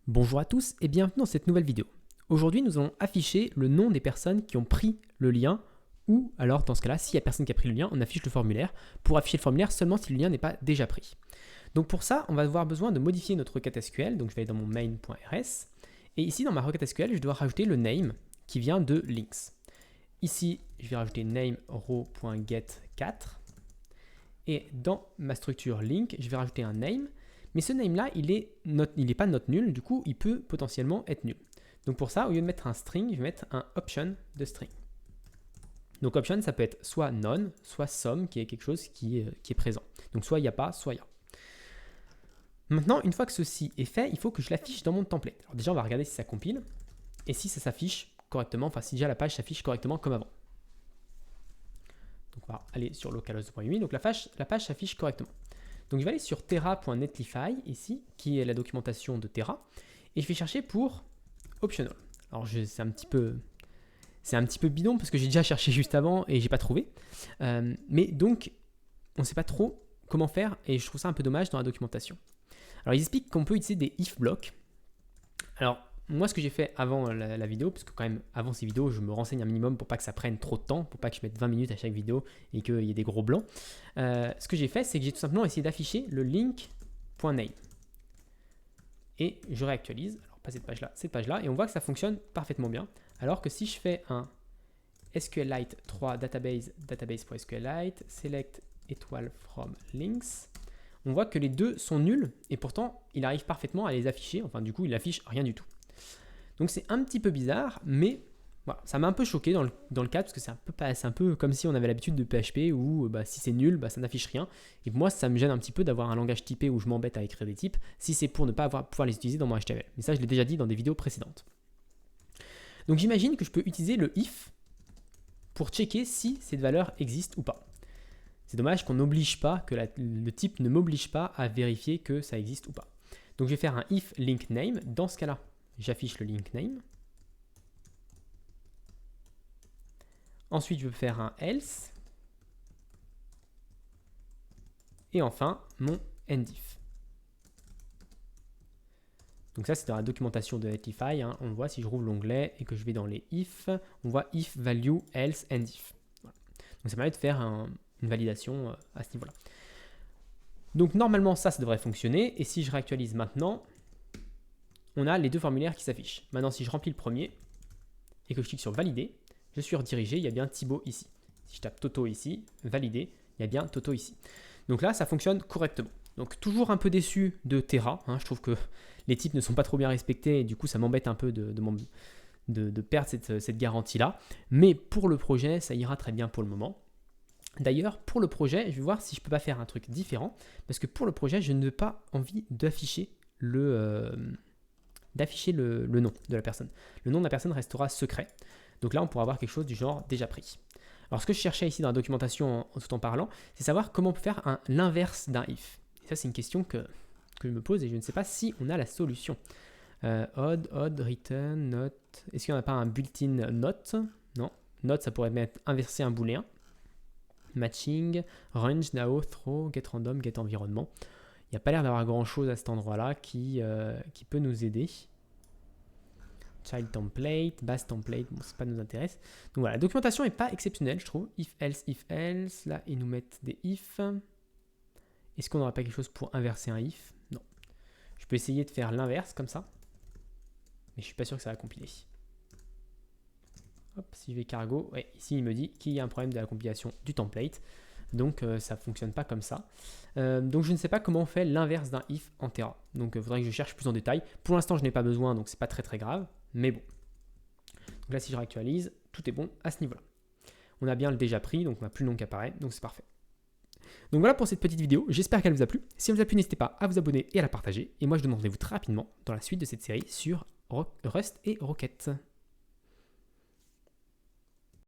Bonjour à tous et bienvenue dans cette nouvelle vidéo. Aujourd'hui, nous allons afficher le nom des personnes qui ont pris le lien ou alors dans ce cas-là, s'il n'y a personne qui a pris le lien, on affiche le formulaire pour afficher le formulaire seulement si le lien n'est pas déjà pris. Donc pour ça, on va avoir besoin de modifier notre requête SQL. Donc je vais aller dans mon main.rs et ici dans ma requête SQL, je dois rajouter le name qui vient de links. Ici, je vais rajouter name row.get4 et dans ma structure link, je vais rajouter un name. Mais ce name-là, il est pas not nul, du coup, il peut potentiellement être nul. Donc pour ça, au lieu de mettre un string, je vais mettre un option de string. Donc option, ça peut être soit none, soit some, qui est quelque chose qui est présent. Donc soit il n'y a pas, soit il y a. Maintenant, une fois que ceci est fait, il faut que je l'affiche dans mon template. Alors déjà, on va regarder si ça compile et si ça s'affiche correctement, enfin si déjà la page s'affiche correctement comme avant. Donc on va aller sur localhost.ui, donc la page s'affiche correctement. Donc je vais aller sur terra.netlify ici, qui est la documentation de Terra, et je vais chercher pour optional. Alors c'est un petit peu bidon parce que j'ai déjà cherché juste avant et j'ai pas trouvé. Mais donc on ne sait pas trop comment faire et je trouve ça un peu dommage dans la documentation. Alors ils expliquent qu'on peut utiliser des if blocks. Alors moi ce que j'ai fait avant la vidéo, parce que quand même avant ces vidéos je me renseigne un minimum pour pas que ça prenne trop de temps, pour pas que je mette 20 minutes à chaque vidéo et qu'il y ait des gros blancs. Ce que j'ai fait c'est que j'ai tout simplement essayé d'afficher le link.name. Et je réactualise, alors pas cette page-là, et on voit que ça fonctionne parfaitement bien. Alors que si je fais un SQLite 3 database.SQLite, select étoile from links, on voit que les deux sont nuls et pourtant il arrive parfaitement à les afficher, enfin du coup il affiche rien du tout. Donc c'est un petit peu bizarre, mais voilà, ça m'a un peu choqué dans le cas parce que c'est un peu comme si on avait l'habitude de PHP où si c'est nul, ça n'affiche rien. Et moi, ça me gêne un petit peu d'avoir un langage typé où je m'embête à écrire des types si c'est pour ne pas pouvoir les utiliser dans mon HTML. Mais ça, je l'ai déjà dit dans des vidéos précédentes. Donc j'imagine que je peux utiliser le if pour checker si cette valeur existe ou pas. C'est dommage qu'on n'oblige pas, que le type ne m'oblige pas à vérifier que ça existe ou pas. Donc je vais faire un if link name. Dans ce cas-là, j'affiche le link name. Ensuite, je vais faire un else. Et enfin, mon endif. Donc ça, c'est dans la documentation de Netlify. On voit si je rouvre l'onglet et que je vais dans les if, on voit if, value, else, endif. Voilà. Donc ça permet de faire une validation à ce niveau-là. Donc normalement, ça devrait fonctionner. Et si je réactualise maintenant, on a les deux formulaires qui s'affichent. Maintenant, si je remplis le premier et que je clique sur valider, je suis redirigé, il y a bien Thibaut ici. Si je tape Toto ici, valider, il y a bien Toto ici. Donc là, ça fonctionne correctement. Donc toujours un peu déçu de Terra. Je trouve que les types ne sont pas trop bien respectés et du coup, ça m'embête un peu de perdre cette garantie-là. Mais pour le projet, ça ira très bien pour le moment. D'ailleurs, pour le projet, je vais voir si je ne peux pas faire un truc différent. Parce que pour le projet, je n'ai pas envie d'afficher le nom de la personne. Le nom de la personne restera secret. Donc là, on pourra avoir quelque chose du genre déjà pris. Alors, ce que je cherchais ici dans la documentation tout en parlant, c'est savoir comment on peut faire l'inverse d'un if. Et ça, c'est une question que je me pose et je ne sais pas si on a la solution. Odd, return, not. Est-ce qu'il n'y en a pas un built-in not? Non. Not, ça pourrait mettre inverser un booléen. Matching, range, now, throw, get random, get environnement. Il n'y a pas l'air d'avoir grand-chose à cet endroit-là qui peut nous aider. Child template, base template, bon, ça nous intéresse. Donc voilà, la documentation n'est pas exceptionnelle, je trouve. If else, là, ils nous mettent des if. Est-ce qu'on n'aurait pas quelque chose pour inverser un if? Non. Je peux essayer de faire l'inverse comme ça. Mais je suis pas sûr que ça va compiler. Hop, si je vais cargo, ouais, ici il me dit qu'il y a un problème de la compilation du template. Donc ça ne fonctionne pas comme ça. Donc je ne sais pas comment on fait l'inverse d'un if en Terra. Donc il faudrait que je cherche plus en détail. Pour l'instant, je n'ai pas besoin, donc c'est pas très grave. Mais bon. Donc là, si je réactualise, tout est bon à ce niveau-là. On a bien le déjà pris, donc on n'a plus le nom qui apparaît, donc c'est parfait. Donc voilà pour cette petite vidéo, j'espère qu'elle vous a plu. Si elle vous a plu, n'hésitez pas à vous abonner et à la partager. Et moi, je vous donne rendez-vous très rapidement dans la suite de cette série sur Rust et Rocket.